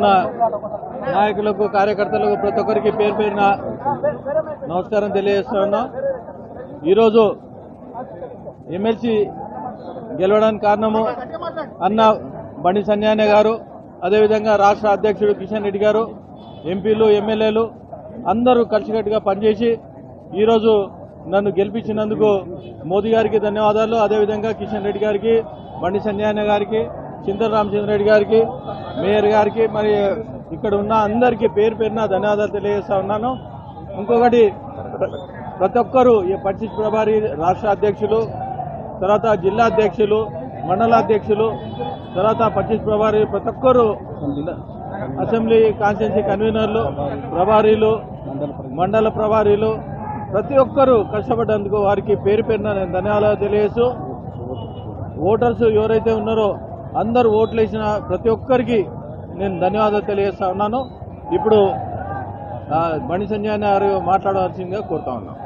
ఉన్న నాయకులకు కార్యకర్తలకు ప్రతి ఒక్కరికి పేరు పేరున నమస్కారం తెలియజేస్తున్నా. ఈరోజు ఎమ్మెల్సీ గెలవడానికి కారణము అన్న బండి సంజయ్ గారు, అదేవిధంగా రాష్ట్ర అధ్యక్షుడు కిషన్ రెడ్డి గారు, ఎంపీలు ఎమ్మెల్యేలు అందరూ కలిసికట్టుగా పనిచేసి ఈరోజు నన్ను గెలిపించినందుకు మోదీ గారికి ధన్యవాదాలు. అదేవిధంగా కిషన్ రెడ్డి గారికి, బండి సంజయ్ గారికి, చింతల రామచంద్రరెడ్డి గారికి, మేయర్ గారికి, మరి ఇక్కడ ఉన్న అందరికీ పేరు పేరున ధన్యవాదాలు తెలియజేస్తా ఉన్నాను. ఇంకొకటి, ప్రతి ఒక్కరూ ఈ పచ్చిస్ ప్రభారి రాష్ట్ర అధ్యక్షులు, తర్వాత జిల్లా అధ్యక్షులు, మండలాధ్యక్షులు, తర్వాత పచ్చిస్ ప్రభారి ప్రతి ఒక్కరూ అసెంబ్లీ కాన్స్టిట్యున్సీ కన్వీనర్లు, ప్రభారీలు, మండల ప్రభారీలు ప్రతి ఒక్కరూ కష్టపడ్డందుకు వారికి పేరు పేరున నేను ధన్యవాదాలు తెలియజేస్తూ, ఓటర్స్ ఎవరైతే ఉన్నారో అందరూ ఓట్లు వేసిన ప్రతి ఒక్కరికి నేను ధన్యవాదాలు తెలియజేస్తా ఉన్నాను. ఇప్పుడు బండి సంజయ్ గారు మాట్లాడవలసిందిగా కోరుతా ఉన్నాను.